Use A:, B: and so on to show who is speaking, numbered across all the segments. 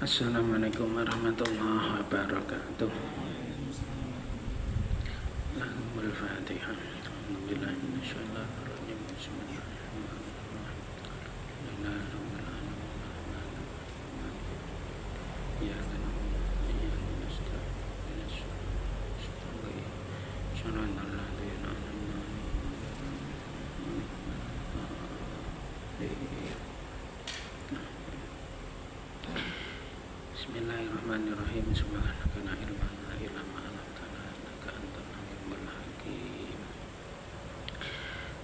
A: Assalamualaikum warahmatullahi wabarakatuh. Lahumul Fatihah. Alhamdulillahi minasyaitonir rajim. Bismillahirrahmanirrahim. Subhanaka la ilma lana illa ma 'allamtana innaka antal alimul hakim.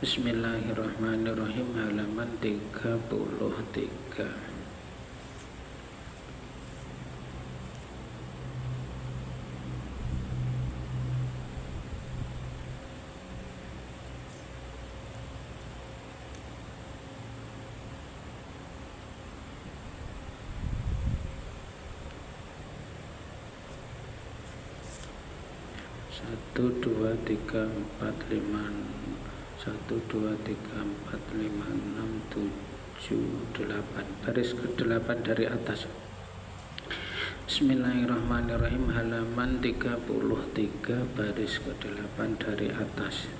A: Bismillahirrahmanirrahim. Halaman 33. Satu dua tiga empat lima 6 7 8 baris ke-8 dari atas. Bismillahirrahmanirrahim. Halaman 33 baris ke-8 dari atas.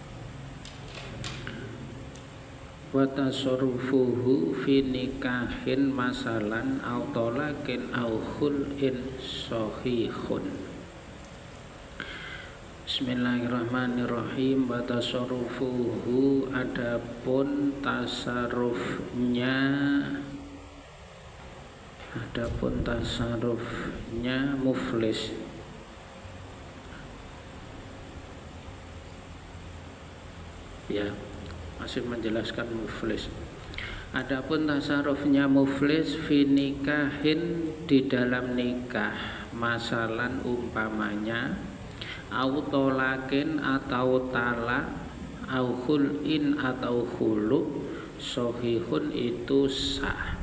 A: Wa tasarrufuhu fi nikahin masalan aw talaqin aw khul'in sahihun. Bismillahirrahmanirrahim. Wa tasarrufuhu, adapun tasarrufnya muflis. Ya, masih menjelaskan muflis. Adapun tasarrufnya muflis fi nikahin, di dalam nikah, masalan umpamanya, au tolakin atau talak, au khul'in atau khulu', sahihun itu sah.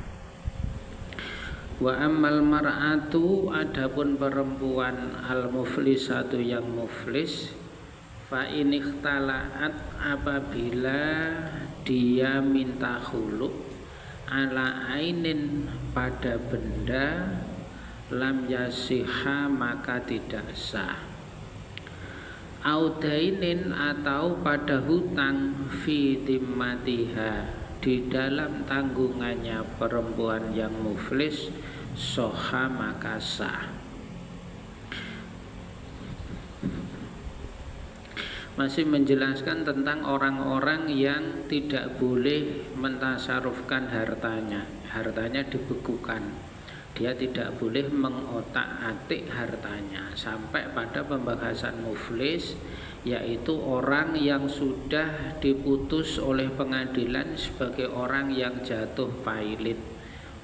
A: Wa ammal mar'atu, adapun perempuan, al muflisatu yang muflis, fa in ikhtala'at, apabila dia minta khulu' ala ainin, pada benda, lam yasiha, maka tidak sah. Audainin, atau pada hutang, fi timmatiha, di dalam tanggungannya perempuan yang muflis, soha, maka sah. Masih menjelaskan tentang orang-orang yang tidak boleh mentasarufkan hartanya dibekukan. Dia tidak boleh mengotak-atik hartanya, sampai pada pembahasan muflis, yaitu orang yang sudah diputus oleh pengadilan sebagai orang yang jatuh pailit.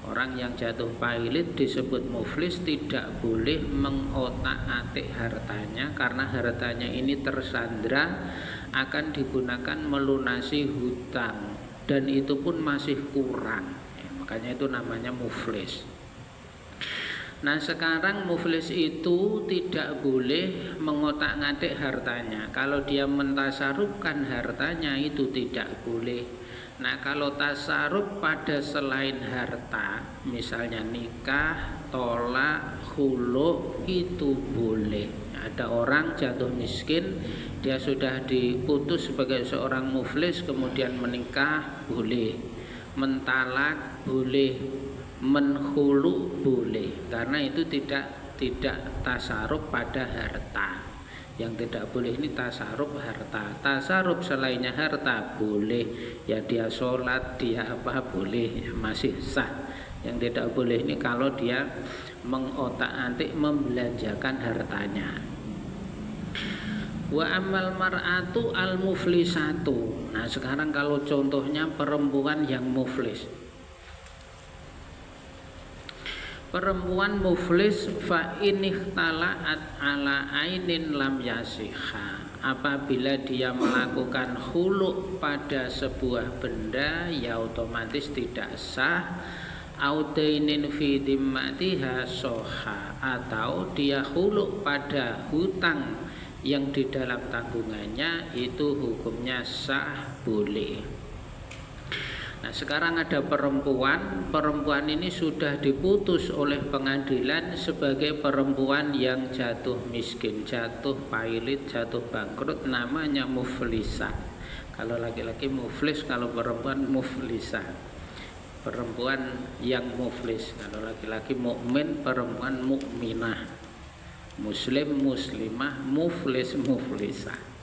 A: Orang yang jatuh pailit disebut muflis, tidak boleh mengotak-atik hartanya, karena hartanya ini tersandra akan digunakan melunasi hutang, dan itu pun masih kurang. Makanya itu namanya muflis. Nah, sekarang muflis itu tidak boleh mengotak-ngatik hartanya. Kalau dia mentasarufkan hartanya itu tidak boleh. Nah, kalau tasaruf pada selain harta, misalnya nikah, tolak, khulu', itu boleh. Ada orang jatuh miskin, dia sudah diputus sebagai seorang muflis, kemudian menikah, boleh. Mentalak, boleh. Menkhulu, boleh, karena itu tidak tasaruf pada harta. Yang tidak boleh ini tasaruf harta. Tasaruf selainnya harta boleh, ya dia sholat, dia apa, boleh, masih sah. Yang tidak boleh ini kalau dia mengotak-atik, membelanjakan hartanya. Wa amal mar'atu al muflisatu. Nah, sekarang kalau contohnya perempuan yang muflis. Perempuan muflis, fa in ikhtala'at ala ainin lam yasiha, apabila dia melakukan khulu' pada sebuah benda, ya otomatis tidak sah. Audainin fi dimmatiha soha, atau dia khulu' pada hutang yang di dalam tanggungannya, itu hukumnya sah, boleh. Nah sekarang ada perempuan ini sudah diputus oleh pengadilan sebagai perempuan yang jatuh miskin, jatuh pailit, jatuh bangkrut, namanya muflisah. Kalau laki-laki muflis, kalau perempuan muflisah. Perempuan yang muflis, kalau laki-laki mukmin, perempuan mukminah, muslim, muslimah, muflis, muflisah.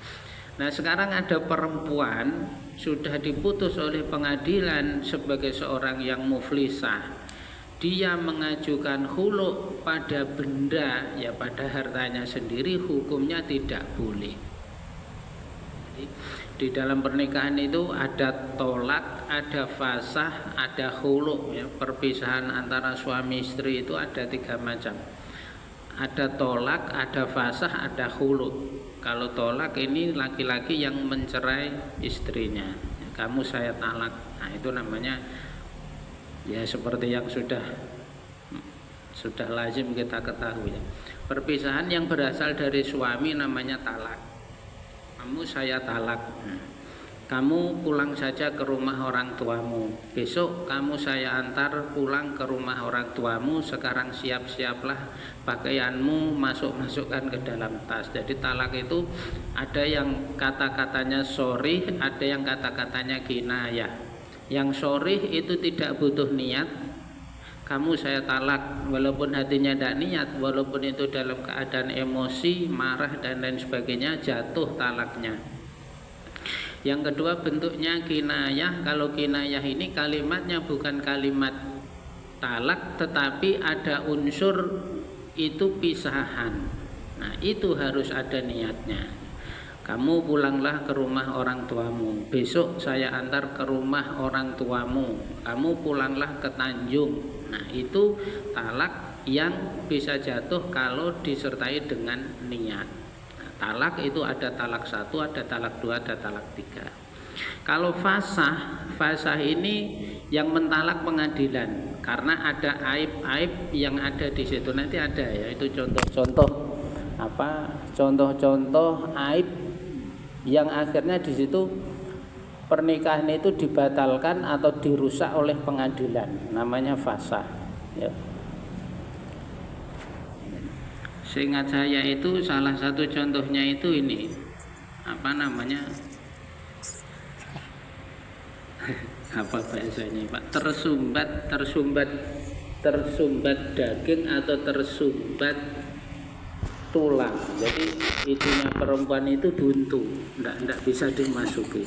A: Nah sekarang ada perempuan sudah diputus oleh pengadilan sebagai seorang yang muflisah. Dia mengajukan khulu pada benda, ya pada hartanya sendiri, hukumnya tidak boleh. Jadi, di dalam pernikahan itu ada tolak, ada fasah, ada khulu, ya. Perpisahan antara suami istri itu ada 3 macam. Ada tolak, ada fasah, ada khulu. Kalau tolak ini laki-laki yang mencerai istrinya, kamu saya talak. Nah itu namanya ya seperti yang sudah lazim kita ketahui. Perpisahan yang berasal dari suami namanya talak. Kamu saya talak. Kamu pulang saja ke rumah orang tuamu. Besok kamu saya antar pulang ke rumah orang tuamu. Sekarang siap-siaplah pakaianmu, masukkan ke dalam tas. Jadi talak itu ada yang kata-katanya sorih, ada yang kata-katanya kinayah. Yang sorih itu tidak butuh niat. Kamu saya talak, walaupun hatinya tidak niat, walaupun itu dalam keadaan emosi, marah dan lain sebagainya, jatuh talaknya. Yang kedua bentuknya kinayah. Kalau kinayah ini kalimatnya bukan kalimat talak, tetapi ada unsur itu pisahan. Nah itu harus ada niatnya. Kamu pulanglah ke rumah orang tuamu. Besok saya antar ke rumah orang tuamu. Kamu pulanglah ke Tanjung. Nah itu talak yang bisa jatuh kalau disertai dengan niat. Talak itu ada talak 1, ada talak 2, ada talak 3. Kalau fasah ini yang mentalak pengadilan karena ada aib-aib yang ada di situ. Nanti ada ya, itu contoh-contoh aib yang akhirnya di situ pernikahan itu dibatalkan atau dirusak oleh pengadilan. Namanya fasah ya. Seingat saya itu salah satu contohnya itu ini apa namanya apa bahasanya Pak, tersumbat daging atau tersumbat tulang. Jadi itunya perempuan itu buntu, enggak bisa dimasuki.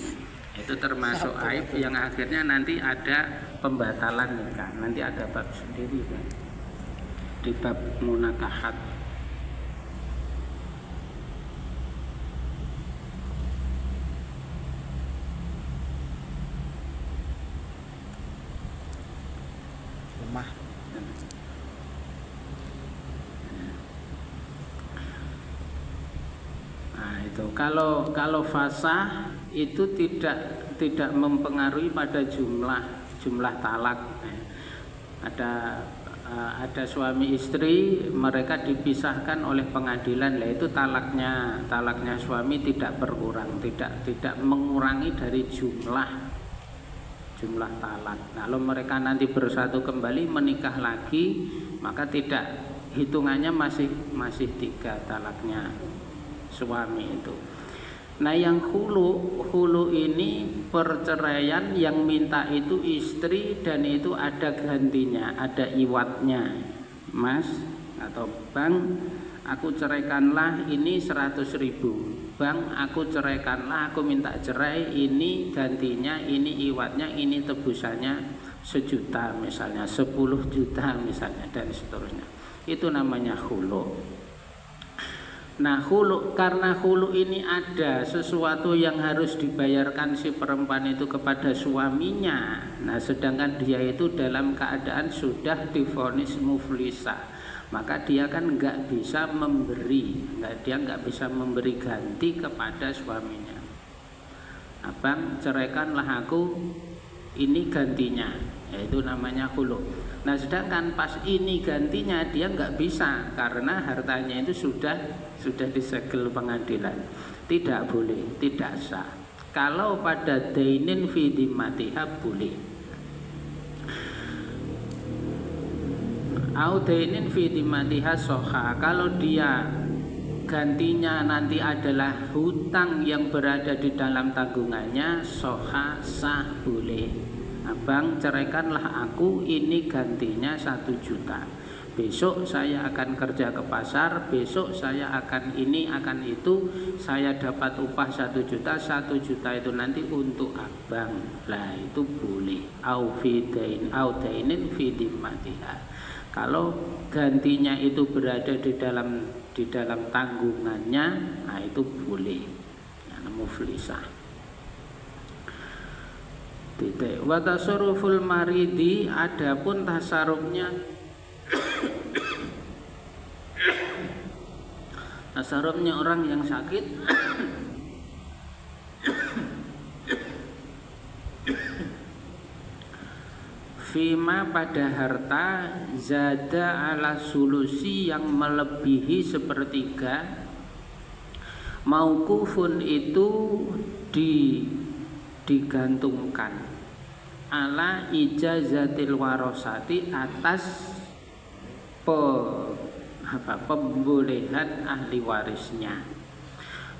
A: Itu termasuk aib yang akhirnya nanti ada pembatalan nikah. Nanti ada bab sendiri kan, di bab munakahat. Nah itu kalau fasah itu tidak mempengaruhi pada jumlah talak. Ada suami istri, mereka dipisahkan oleh pengadilan, yaitu talaknya suami tidak berkurang, tidak mengurangi dari jumlah talak. Kalau mereka nanti bersatu kembali menikah lagi, maka tidak, hitungannya masih 3 talaknya suami itu. Nah yang hulu ini perceraian yang minta itu istri dan itu ada gantinya, ada iwatnya. Mas atau bang, aku ceraikanlah ini 100.000. Bang, aku ceraikanlah, aku minta cerai, ini gantinya, ini iwatnya, ini tebusannya 1 juta misalnya, 10 juta misalnya, dan seterusnya. Itu namanya hulu. Nah karena hulu ini ada sesuatu yang harus dibayarkan si perempuan itu kepada suaminya. Nah sedangkan dia itu dalam keadaan sudah divonis muflisah, maka dia kan nggak bisa memberi, dia nggak bisa memberi ganti kepada suaminya. Abang ceraikanlah aku, ini gantinya, yaitu namanya hulu. Nah sedangkan pas ini gantinya dia nggak bisa karena hartanya itu sudah disegel pengadilan, tidak boleh, tidak sah. Kalau pada dainin fi dhimmatiha boleh. Audainin fi dimatiha soha, kalau dia gantinya nanti adalah hutang yang berada di dalam tanggungannya, soha sah boleh. Abang ceraikanlah aku, ini gantinya 1 juta. Besok saya akan kerja ke pasar, besok saya akan ini akan itu, saya dapat upah 1 juta, 1 juta itu nanti untuk abang. Lah itu boleh. Audainin fi dimatiha. Kalau gantinya itu berada di dalam tanggungannya, nah itu boleh. Ya, muflisah. Titik. Wa tasarruful maridi, adapun tasarrufnya tasarrufnya orang yang sakit fima pada harta zada ala sulusi yang melebihi sepertiga, mauqufun itu digantungkan ala ijazatil warosati, atas pembolehan ahli warisnya.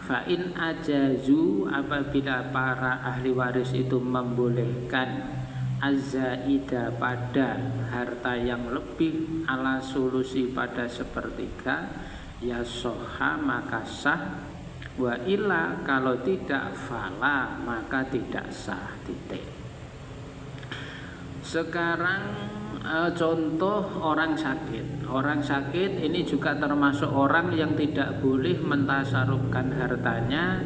A: Fa'in ajazu, apabila para ahli waris itu membolehkan azzaida pada harta yang lebih, ala solusi pada sepertiga, ya soha maka sah, wa illa kalau tidak fala maka tidak sah. Titik. Sekarang contoh orang sakit. Orang sakit ini juga termasuk orang yang tidak boleh mentasarufkan hartanya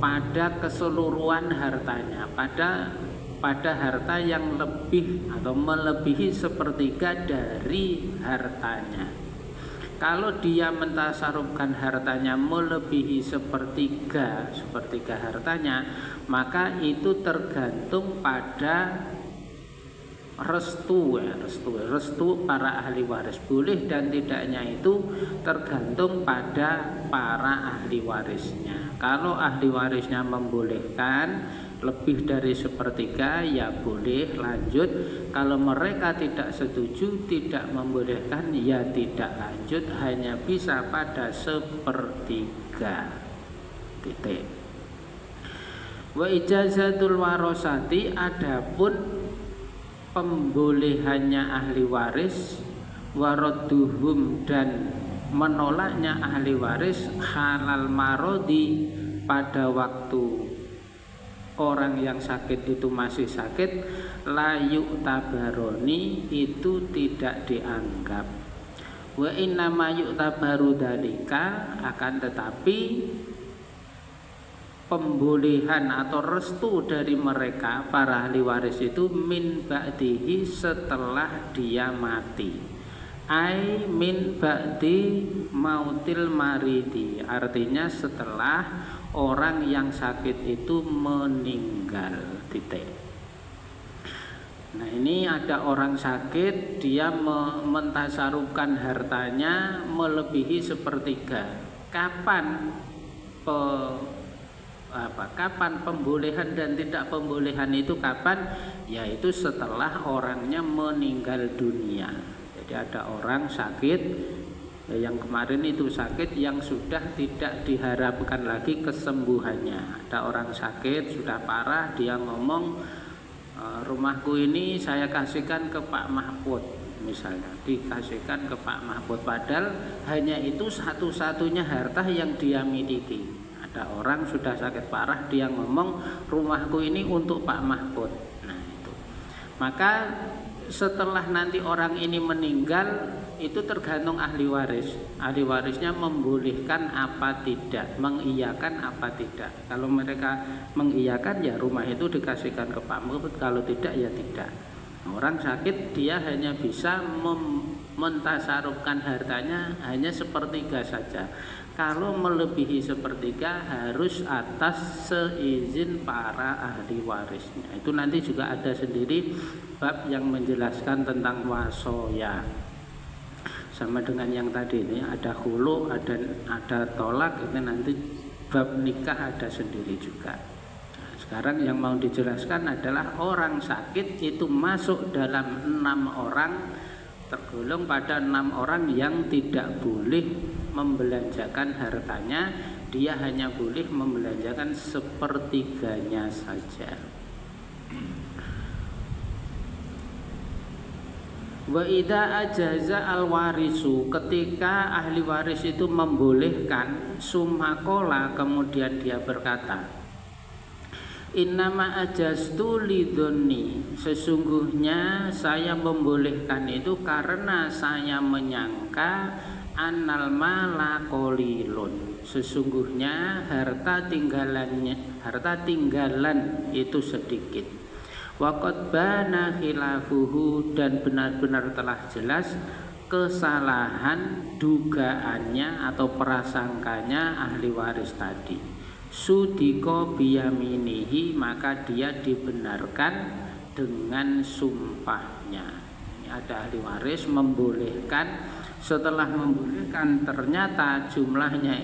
A: pada keseluruhan hartanya, pada harta yang lebih atau melebihi sepertiga dari hartanya. Kalau dia mentasarufkan hartanya melebihi sepertiga hartanya, maka itu tergantung pada restu para ahli waris. Boleh dan tidaknya itu tergantung pada para ahli warisnya. Kalau ahli warisnya membolehkan lebih dari sepertiga, ya boleh lanjut. Kalau mereka tidak setuju, tidak membolehkan, ya tidak lanjut, hanya bisa pada sepertiga. Titik. Wa ijazatul warosati, adapun pembolehannya ahli waris, waradduhum dan menolaknya ahli waris, halal marodi pada waktu orang yang sakit itu masih sakit, layu tabaroni itu tidak dianggap. Wa innama yu'tabaru dalika, akan tetapi pembolehan atau restu dari mereka para ahli waris itu min ba'dihi, setelah dia mati. Ai min ba'di mautil maridi, artinya setelah orang yang sakit itu meninggal. Titik. Nah, ini ada orang sakit, dia mentasarufkan hartanya melebihi sepertiga. Kapan pembolehan dan tidak pembolehan itu kapan? Yaitu setelah orangnya meninggal dunia. Jadi ada orang sakit, yang kemarin itu sakit yang sudah tidak diharapkan lagi kesembuhannya. Ada orang sakit sudah parah, dia ngomong, rumahku ini saya kasihkan ke Pak Mahfud, misalnya dikasihkan ke Pak Mahfud, padahal hanya itu satu-satunya harta yang dia miliki. Ada orang sudah sakit parah, dia ngomong rumahku ini untuk Pak Mahfud. Nah itu, maka setelah nanti orang ini meninggal, itu tergantung ahli waris. Ahli warisnya membolehkan apa tidak, mengiyakan apa tidak. Kalau mereka mengiyakan, ya rumah itu dikasihkan ke Pak Mahfud. Kalau tidak, ya tidak. Orang sakit dia hanya bisa mentasarufkan hartanya hanya sepertiga saja. Kalau melebihi sepertiga harus atas seizin para ahli warisnya. Itu nanti juga ada sendiri bab yang menjelaskan tentang wasoya. Sama dengan yang tadi ini, ada khulu, ada tolak, itu nanti bab nikah ada sendiri juga. Nah, sekarang yang mau dijelaskan adalah orang sakit itu masuk dalam 6 orang tergolong pada 6 orang yang tidak boleh membelanjakan hartanya. Dia hanya boleh membelanjakan sepertiganya saja. Wa idza ajaza al-warisu, ketika ahli waris itu membolehkan, sumakola, kemudian dia berkata, innama ajaztu lidhonni, sesungguhnya saya membolehkan itu karena saya menyangka annal mala qalilun, sesungguhnya harta tinggalan itu sedikit. Waqad bana khilafuhu, dan benar-benar telah jelas kesalahan dugaannya atau prasangkanya ahli waris tadi. Sudiko biyaminihi, maka dia dibenarkan dengan sumpahnya. Ini ada ahli waris membolehkan, setelah membolehkan ternyata jumlahnya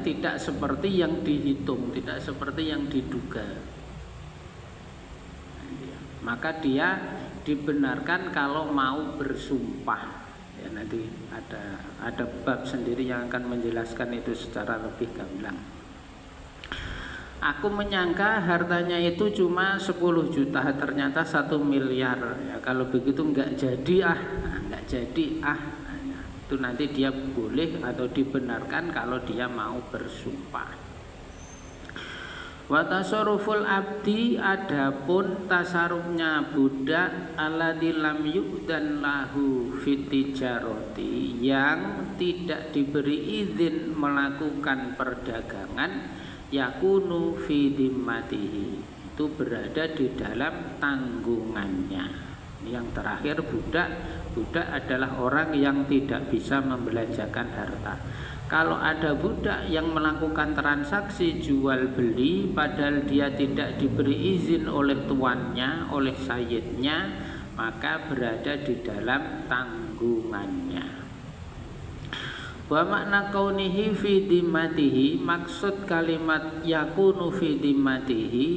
A: tidak seperti yang dihitung, tidak seperti yang diduga. Maka dia dibenarkan kalau mau bersumpah. Ya, nanti ada bab sendiri yang akan menjelaskan itu secara lebih gamblang. Aku menyangka hartanya itu cuma 10 juta, ternyata 1 miliar. Ya, kalau begitu enggak jadi itu nanti dia boleh atau dibenarkan kalau dia mau bersumpah. Wa tasarruful abdi, adapun tasarrufnya budak alladzi lam yu'dan lahu fitijarati, yang tidak diberi izin melakukan perdagangan, yakunu fi dhimmatihi, itu berada di dalam tanggungannya. Yang terakhir budak adalah orang yang tidak bisa membelanjakan harta. Kalau ada budak yang melakukan transaksi jual beli padahal dia tidak diberi izin oleh tuannya, oleh sayyidnya, maka berada di dalam tanggungannya. Wa makna kaunihi fi dhimmatihi, maksud kalimat yakunu fi dhimmatihi,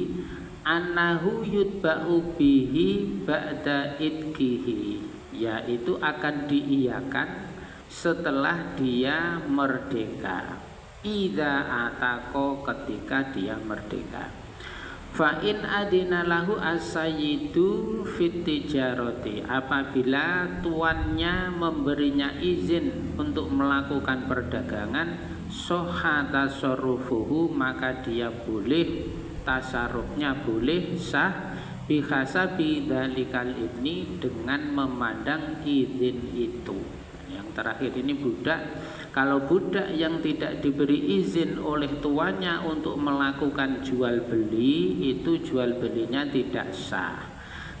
A: annahu yutba'u bihi ba'da idkihi, yaitu akan diiyakan setelah dia merdeka. Idza ataqo, ketika dia merdeka. Fa in adina lahu as-sayyidu fit tijarati, apabila tuannya memberinya izin untuk melakukan perdagangan, sahha tasarrufuhu, maka dia boleh, tasarrufnya boleh sah, bihasabi dzalikal ibni, dengan memandang izin itu. Yang terakhir ini budak. Kalau budak yang tidak diberi izin oleh tuannya untuk melakukan jual beli, itu jual belinya tidak sah.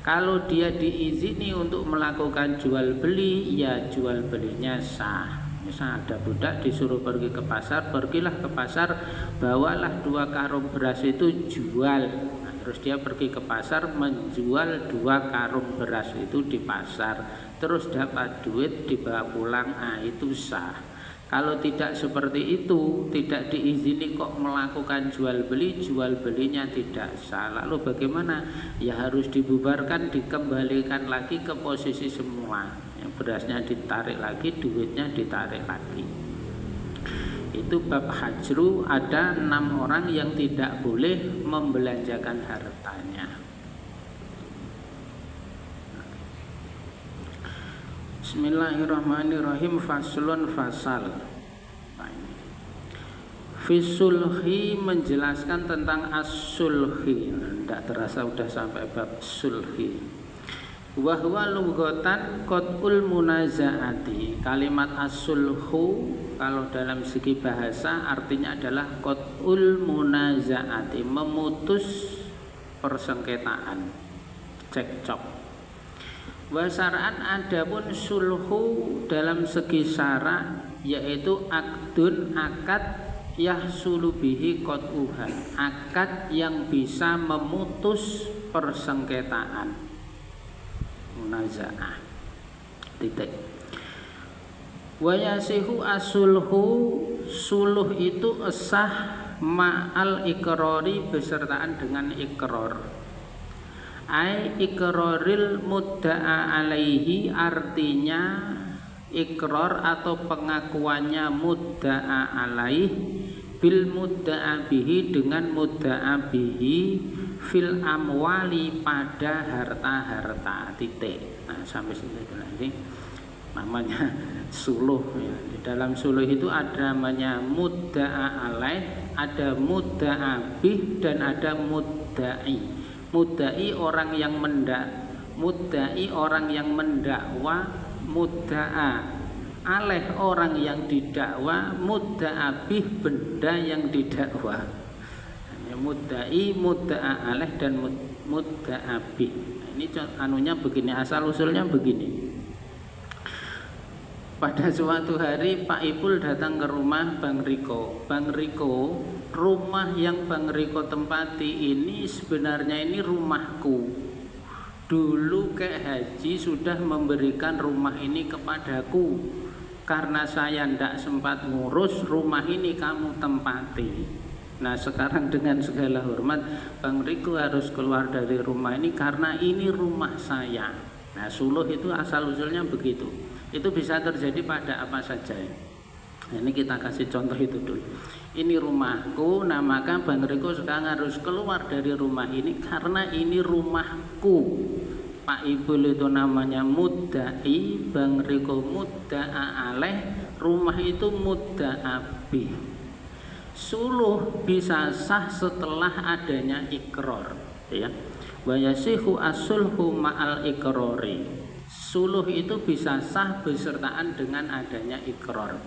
A: Kalau dia diizini untuk melakukan jual beli, ya jual belinya sah. Misal ada budak disuruh pergi ke pasar, pergilah ke pasar, bawalah 2 karung beras itu jual. Nah, terus dia pergi ke pasar menjual 2 karung beras itu di pasar, terus dapat duit dibawa pulang, itu sah. Kalau tidak seperti itu, tidak diizini kok melakukan jual belinya tidak sah. Lalu bagaimana? Ya harus dibubarkan, dikembalikan lagi ke posisi semula. Yang berasnya ditarik lagi, duitnya ditarik lagi. Itu bab hajru, ada 6 orang yang tidak boleh membelanjakan hartanya. Bismillahirrahmanirrahim. Faslun, fasal. Fisulhi, menjelaskan tentang as-sulhi. Tidak terasa sudah sampai bab sulhi. Wahwa lughatan qat'ul munazaati. Kalimat as-sulhu kalau dalam segi bahasa artinya adalah qat'ul munazaati, memutus persengketaan, cekcok. Wasaraan, adapun sulhu dalam segi syarak yaitu akdun, akad, yahsulu bihi qat'uha, akad yang bisa memutus persengketaan, munazaah. Titik. Wa yasihu asulhu, suluh itu sah ma'al ikrori, besertaan dengan ikrar. Ai iqraril mudda'a alaihi, artinya ikrar atau pengakuannya mudda'a alaih bil mudda'a bihi, dengan mudda'a bihi fil amwali, pada harta-harta, titik. Nah, sampai situ nanti namanya suluh ya. Di dalam suluh itu ada namanya mudda'a alaih, ada mudda'a bih, dan ada mudda'i. Mudda'i orang yang mudda'i orang yang mendakwa, mudda'a alaih orang yang didakwa, mudda'a bih benda yang didakwa. Mudda'i, mudda'a alaih, dan mudda'a bih. Ini anunya begini, asal usulnya begini. Pada suatu hari Pak Ipul datang ke rumah Bang Riko. Bang Riko, rumah yang Bang Riko tempati ini sebenarnya ini rumahku. Dulu Kek Haji sudah memberikan rumah ini kepadaku. Karena saya tidak sempat ngurus, rumah ini kamu tempati. Nah, sekarang dengan segala hormat Bang Riko harus keluar dari rumah ini karena ini rumah saya. Nah, suluh itu asal usulnya begitu. Itu bisa terjadi pada apa saja. Nah, ini kita kasih contoh itu dulu. Ini rumahku, nah maka Bang Riko sekarang harus keluar dari rumah ini karena ini rumahku. Pak Ipul itu namanya mudda'i, Bang Riko mudda'a alaih, rumah itu mudda'a bih. Suluh bisa sah setelah adanya ikrar, ya. Wa yasihu as-sulhu ma'al ikrari. Suluh itu bisa sah besertaan dengan adanya ikrar.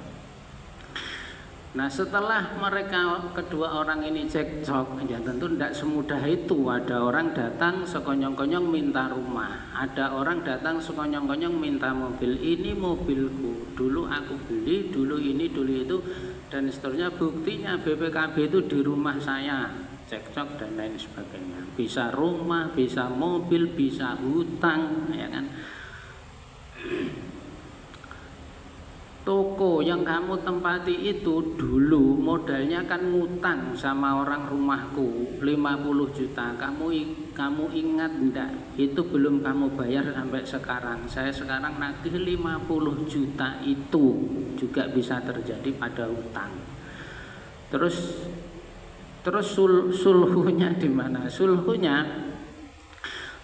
A: Nah, setelah mereka kedua orang ini cekcok, ya tentu tidak semudah itu. Ada orang datang sekonyong-konyong minta rumah, ada orang datang sekonyong-konyong minta mobil. Ini mobilku, dulu aku beli, dulu ini, dulu itu, dan seterusnya. Buktinya BPKB itu di rumah saya, cekcok dan lain sebagainya. Bisa rumah, bisa mobil, bisa hutang, ya kan. Toko yang kamu tempati itu dulu modalnya kan ngutang sama orang rumahku 50 juta. Kamu ingat enggak? Itu belum kamu bayar sampai sekarang. Saya sekarang nagih 50 juta, itu juga bisa terjadi pada hutang. Terus sulhunya di mana? Sulhunya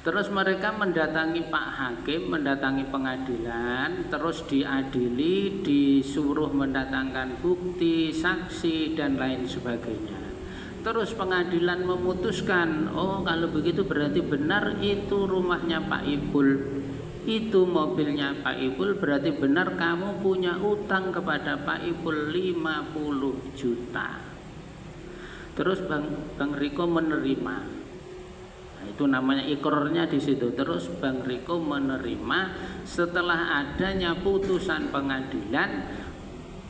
A: terus mereka mendatangi Pak Hakim, mendatangi pengadilan, terus diadili, disuruh mendatangkan bukti, saksi, dan lain sebagainya. Terus pengadilan memutuskan, oh kalau begitu berarti benar itu rumahnya Pak Ipul, itu mobilnya Pak Ipul, berarti benar kamu punya utang kepada Pak Ipul 50 juta. Terus Bang Riko menerima. Itu namanya ikrarnya di situ. Terus Bang Riko menerima setelah adanya putusan pengadilan,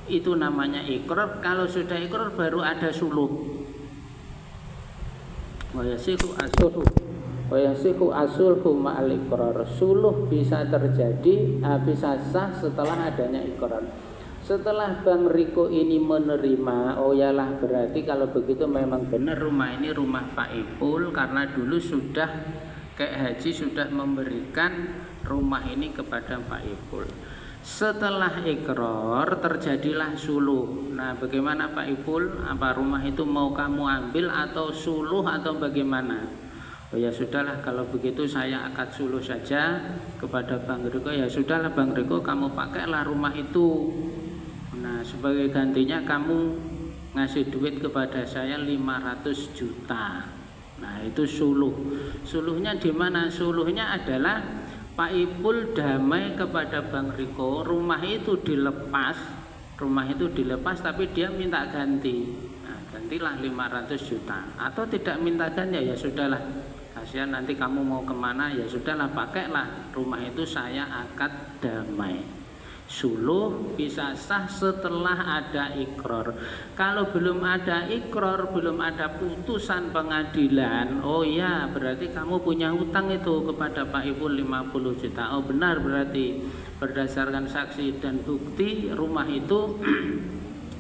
A: itu namanya ikrar. Kalau sudah ikrar baru ada suluh. Wa yasihu asulhu ma'al ikrar. Suluh bisa terjadi, bisa sah setelah adanya ikrar. Setelah Bang Riko ini menerima, oh yalah berarti kalau begitu memang benar rumah ini rumah Pak Ipul, karena dulu sudah Kek Haji sudah memberikan rumah ini kepada Pak Ipul. Setelah ikrar terjadilah suluh. Nah, bagaimana Pak Ipul? Apa rumah itu mau kamu ambil atau suluh atau bagaimana? Oh ya sudahlah, kalau begitu saya akad suluh saja kepada Bang Riko. Ya sudahlah Bang Riko, kamu pakailah rumah itu. Nah, sebagai gantinya kamu ngasih duit kepada saya 500 juta. Nah, itu suluh. Suluhnya di mana? Suluhnya adalah Pak Ipul damai kepada Bang Riko, rumah itu dilepas tapi dia minta ganti. Nah, gantilah 500 juta. Atau tidak minta ganti, ya sudahlah. Kasihan nanti kamu mau kemana, ya sudahlah pakailah rumah itu, saya akad damai. Suluh bisa sah setelah ada ikrar. Kalau belum ada ikrar, belum ada putusan pengadilan, oh ya berarti kamu punya hutang itu kepada Pak Ipul 50 juta. Oh benar, berarti berdasarkan saksi dan bukti rumah itu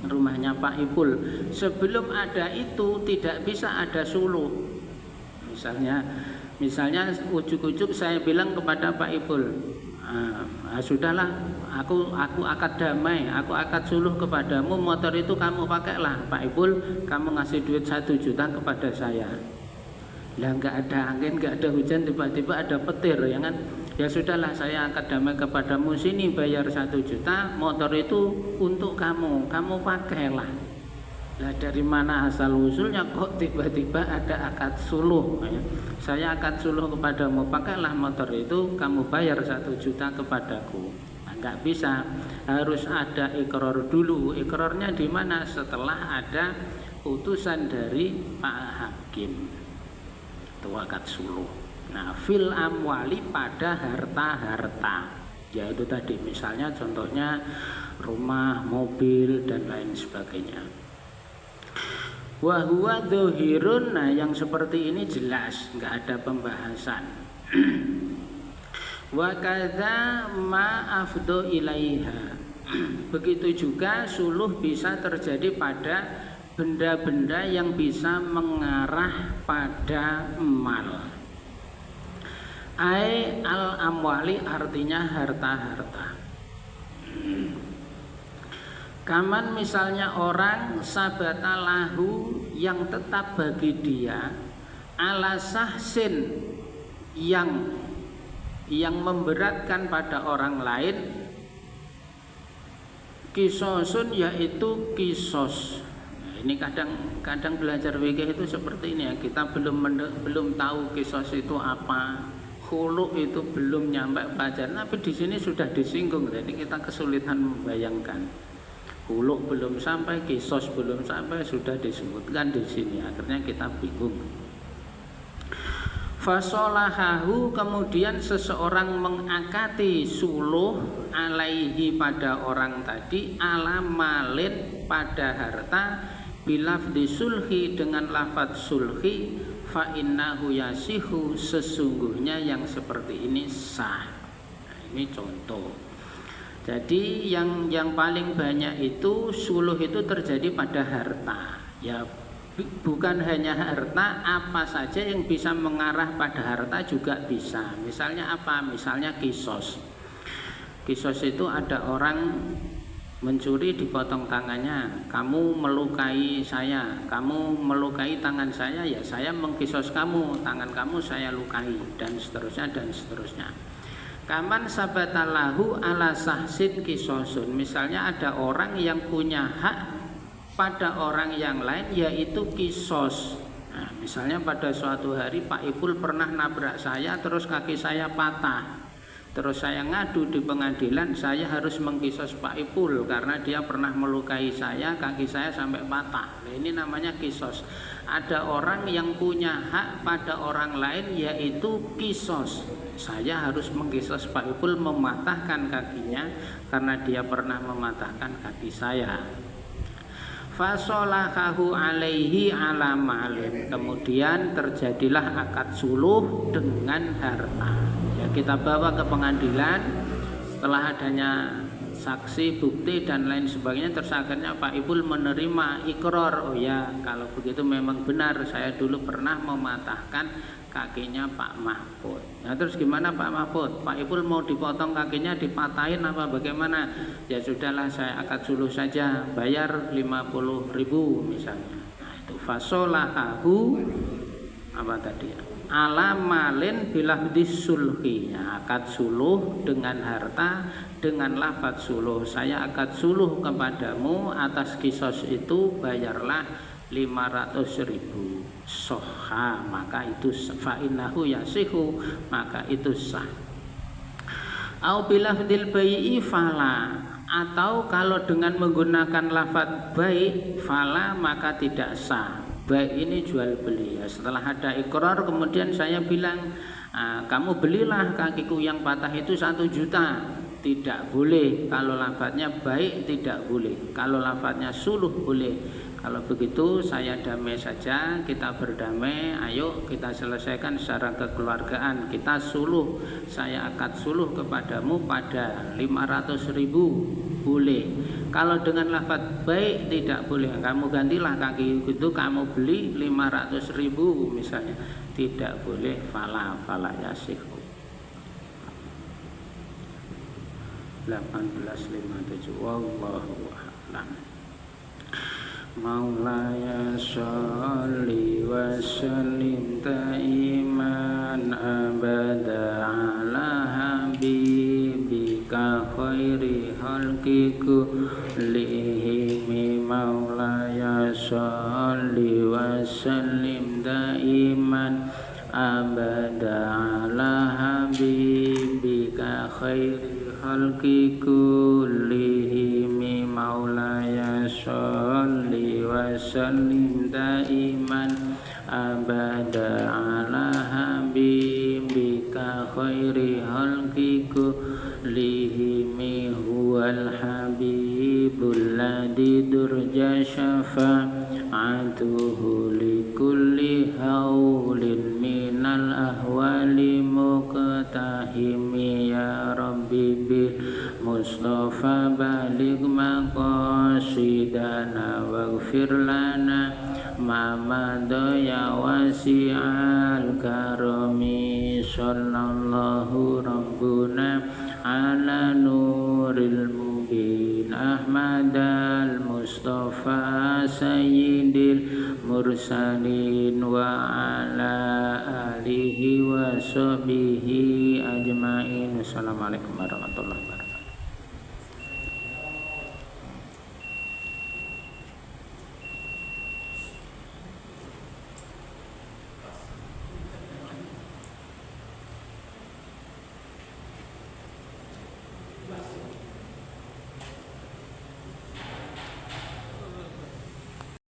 A: rumahnya Pak Ipul. Sebelum ada itu tidak bisa ada suluh. Misalnya Misalnya ujuk-ujuk saya bilang kepada Pak Ipul, sudahlah, aku akad damai, aku akad suluh kepadamu, motor itu kamu pakailah Pak Ipul, kamu ngasih duit 1 juta kepada saya. Lah nggak ada angin, nggak ada hujan, tiba-tiba ada petir, ya kan? Ya sudahlah, saya akad damai kepadamu, sini bayar 1 juta, motor itu untuk kamu pakailah. Nah, dari mana asal usulnya kok tiba-tiba ada akad suluh, ya? Saya akad suluh kepadamu, pakailah motor itu, kamu bayar 1 juta kepadaku. Nah, nggak bisa, harus ada iqrar dulu. Iqrarnya di mana? Setelah ada putusan dari Pak Hakim. Itu akad suluh. Nah, fil amwali pada harta-harta. Ya itu tadi, misalnya contohnya rumah, mobil dan lain sebagainya. Wahuwa dhohirun, nah yang seperti ini jelas, nggak ada pembahasan. Wa kadza ma afdhu ilaiha. Begitu juga suluh bisa terjadi pada benda-benda yang bisa mengarah pada mal. Ai al amwali artinya harta-harta. Kaman misalnya orang sabata lahu yang tetap bagi dia ala sahsin yang memberatkan pada orang lain, kisosun yaitu kisos. Nah, ini kadang belajar fikih itu seperti ini ya, kita belum tahu kisos itu apa, khulu itu belum nyampe pelajaran, tapi di sini sudah disinggung, jadi kita kesulitan membayangkan. Huluk belum sampai, kisos belum sampai, sudah disebutkan di sini. Akhirnya kita bingung. Fasolahahu, kemudian seseorang mengakati suluh alaihi pada orang tadi, ala malin pada harta, bilafdi sulhi dengan lafadz sulhi, fa innahu yasihu, sesungguhnya yang seperti ini sah. Nah, ini contoh. Jadi yang paling banyak itu suluh itu terjadi pada harta. Ya bukan hanya harta, apa saja yang bisa mengarah pada harta juga bisa. Misalnya apa? Misalnya kisos. Kisos itu ada orang mencuri, dipotong tangannya. Kamu melukai saya, kamu melukai tangan saya, ya saya mengkisos kamu, tangan kamu saya lukai, dan seterusnya dan seterusnya. Kaman sabatalahu ala sahsin kisosun. Misalnya ada orang yang punya hak pada orang yang lain, yaitu kisos. Nah, misalnya pada suatu hari Pak Ipul pernah nabrak saya, terus kaki saya patah. Terus saya ngadu di pengadilan, saya harus mengkisos Pak Ipul karena dia pernah melukai saya, kaki saya sampai patah. Nah, ini namanya kisos. Ada orang yang punya hak pada orang lain, yaitu kisos. Saya harus mengkisos Pak Ipul, mematahkan kakinya karena dia pernah mematahkan kaki saya. Fasolakahu alaihi ala malin. Kemudian terjadilah akad suluh dengan harta. Ya, kita bawa ke pengadilan, setelah adanya saksi, bukti dan lain sebagainya, terus akhirnya Pak Ipul menerima iqrar. Oh ya, kalau begitu memang benar, saya dulu pernah mematahkan kakinya Pak Mahfud. Nah terus gimana Pak Mahfud? Pak Ipul mau dipotong kakinya, dipatahin apa bagaimana? Ya sudahlah, saya akad suluh saja, bayar 50.000 misalnya. Nah itu fasolahahu apa tadi ya? Ala malin bilafdis sulhi. Ya, akad suluh dengan harta dengan lafadz suluh. Saya akad suluh kepadamu, atas kisos itu bayarlah 500.000. Soha, maka itu fa'innahu yasihu, maka itu sah. Au bilafdil bai'i fala, atau kalau dengan menggunakan lafadz bai' fala maka tidak sah. Bai' ini jual beli. Ya, setelah ada iqrar kemudian saya bilang, kamu belilah kakiku yang patah itu 1 juta. Tidak boleh. Kalau lafadznya baik tidak boleh. Kalau lafadznya suluh boleh. Kalau begitu saya damai saja, kita berdamai, ayo kita selesaikan secara kekeluargaan, kita suluh, saya akad suluh kepadamu pada 500.000 boleh. Kalau dengan lafaz baik tidak boleh, kamu gantilah kaki itu, kamu beli 500.000 misalnya, tidak boleh. Fala yasihu. 1857. Wallahu a'lam. Maulaya sholli wa sallim daiman abada ala habibika khairi khalqi kullihim. Maulaya sholli wa sallim daiman abada ala habibika khairi khalqi kullihim. Maulaya sholli wa sallim daiman abada ala habibika khairi khalqi kullihim. Huwal habibul ladzi durja syafa'atuhu likulli haulin minal ahwali muqtahimi. Ya Rabbi bil Mustafa baligh maqasidana waghfir lana ma madaya wasi'al karami. Sallallahu rabbuna ala nuril mubin Ahmadal Mustafa sayyidil mursalin wa ala alihi wa sahbihi ajmain. Assalamualaikum warahmatullahi wabarakatuh.